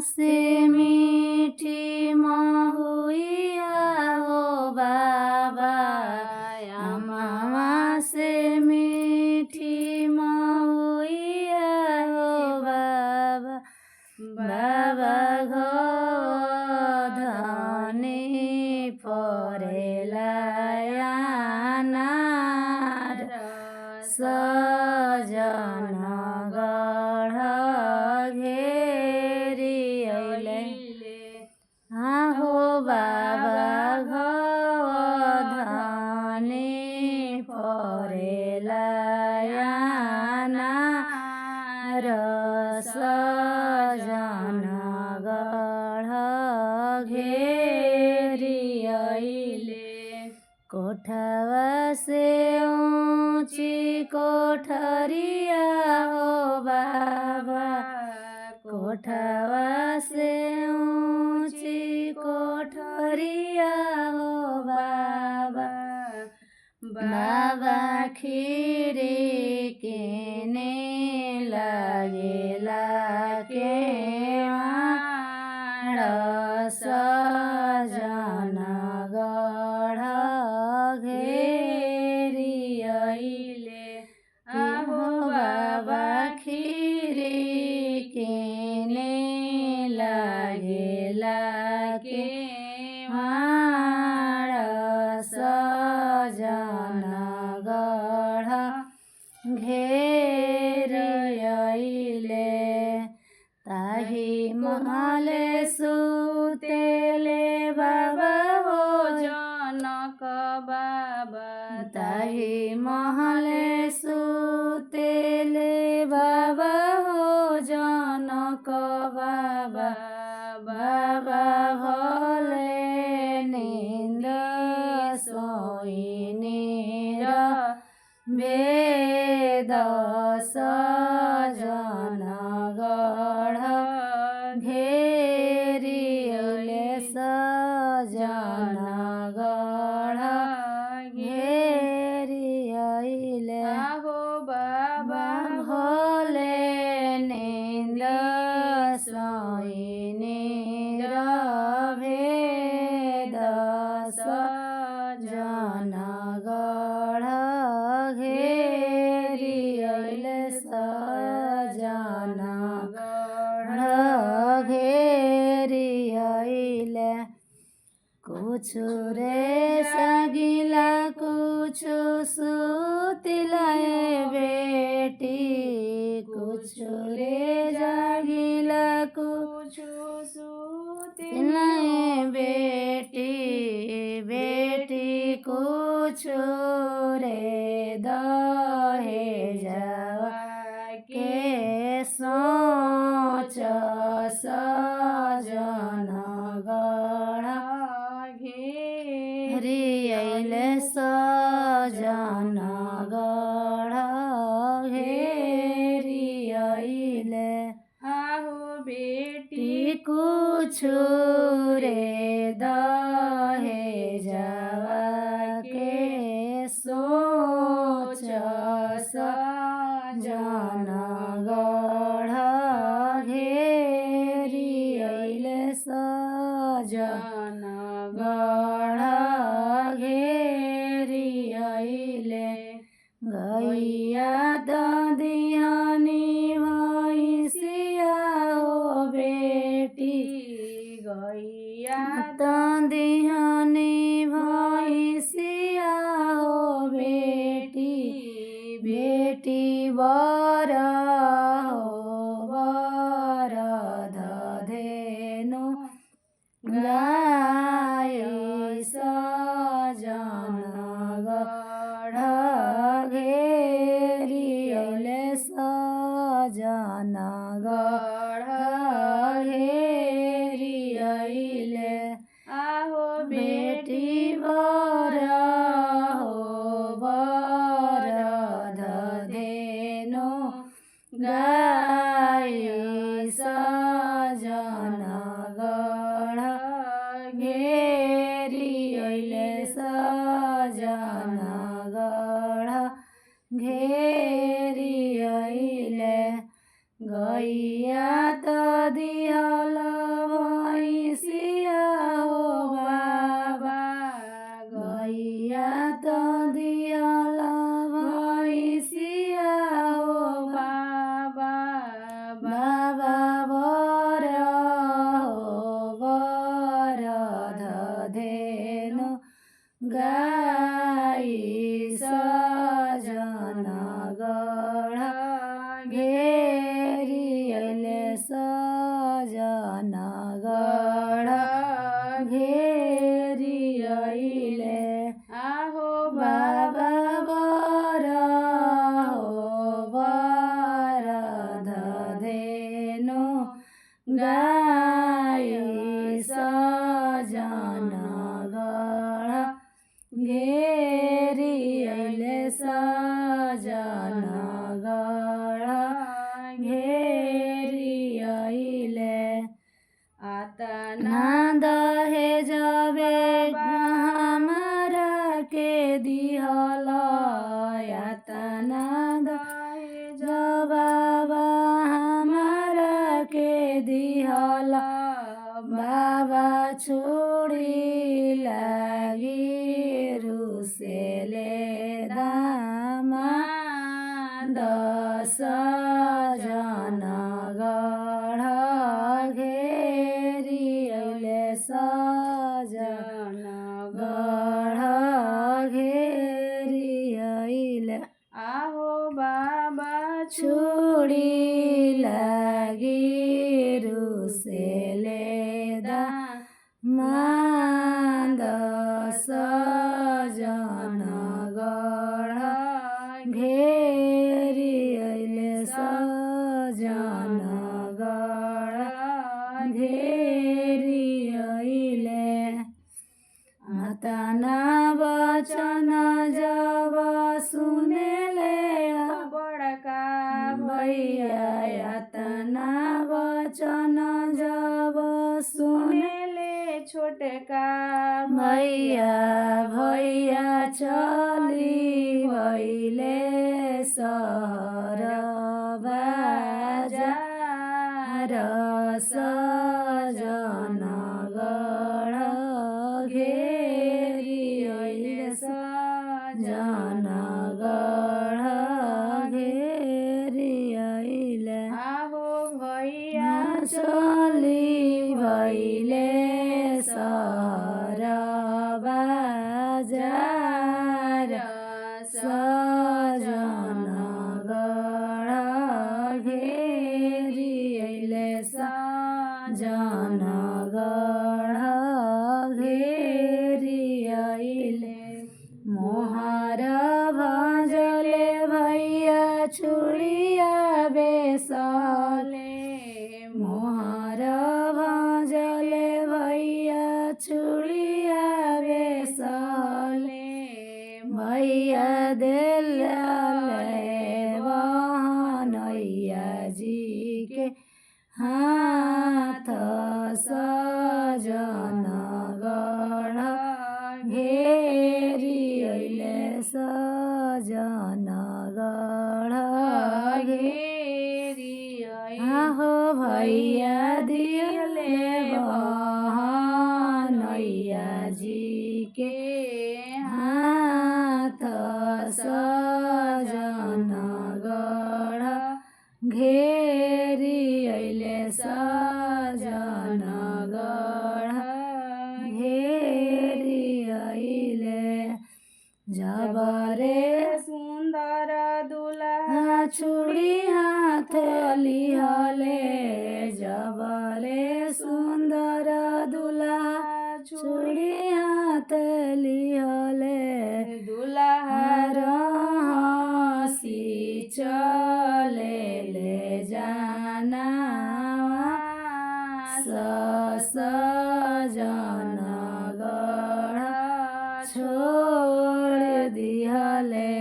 से मीठी महुइया हो बाबा, अमवा से मीठी महुइया हो बाबा। बाबा धनी परेला अनार, सजन गढ़ घेरी अइले। आहो बाबा धनी परेला अनार, सजन गढ़ घेरी अइले। कोठवा से ऊंची कोठरिया हो बाबा, कोठवा से ऊंची कोठरिया हो बाबा। बाबा खीरी केने लागेला केवाड़, सजन गढ़ घेरी अइले। आहो बाबा खीरी केने लागेला केवाड़, सजन गढ़ घेरी अइले। ताही महले सुतेले बाबा हो जनक बाबा, ताही महले सुतेले बाबा हो जनक बाबा। बाबा भले नींद सोइनीर वेद, सजन गढ़ घेरी अइले, सजन गढ़ घेरी अइले। आहो बाबा भले नींद सोइनीर वेद, सजन गढ़ घेरी अइले, सजन गढ़ घेरी अइले। कुछु रे सगिला कुछु सुतिलाए बेटी, कुछु रे जागिला कुछु सुतिलाए बेटी। बेटी कुछु रे दहेजवा के सोच, सजन गढ़ घेरी अइले, सजन गढ़ घेरी अइले। आहो बेटी कुछु रे दहेजवा के सोच, सजन गढ़ घेरी अइले, सजन गढ़ घेरी अइले। गैया ददिहनी भैंसिया हो बेटी, गैया ददिहनी भैंसिया हो बेटी। बेटी बर हो बर धेनु गाय, सजन गढ़ घेरी अइले, सजन गढ़ घेरी अइले। आहो बेटी बर हो बर धेनु गाय, सजन गढ़ घेरी अइले, सजन गढ़ घेरी अइले। गैया त दिहल सजन गढ़ घेरी अइले आहो बाबा बर हो बर धेनु गाई सजन गढ़ घेरी अइले सजन गढ़ घेरी अइले आतना दहेज हमरा के दिहल यातना दहेज बाबा हमरा के दिहल बाबा छोड़ी लागी रुसेले दामा 10 जन गढ़ घेरी अइले सजन गढ़ घेरी अइले आहो बाबा छोड़ी लागी रुसेले दामा 10 जन गढ़ घेरी अइले सजन गढ़ घेरी अइले तना वचन जब सुनेले बड़का भैया तना वचन जब सुनेले छोटका भैया भैया चली भैले सहर बाजार सजन गढ़ घेरी अइले सजन गढ़ घेरी अइले आहो भैया चली भैले सहर बाजार सजन गढ़ घेरी अइले सजन गढ़ घेरी अइले मोहर भजले भैया चूड़िया बेसले मोहर भजले भैया चूड़िया बेसले भैया दिले बहनैया जी के हाथ सजन गढ़ घेरी अइले सजन गढ़ घेरी आहो भैया दिले बहनैया जी के हाथ सजन गढ़ घेरी अइले सजन गढ़ घेरी अइले जबरे सुंदर दुल्हा चूड़ी हाथ लिहले जबरे सुंदर दुल्हा चूड़ी हाथ लिहले दुल्हा हसी चले ले जाना सजन गढ़ छोड़ दिहले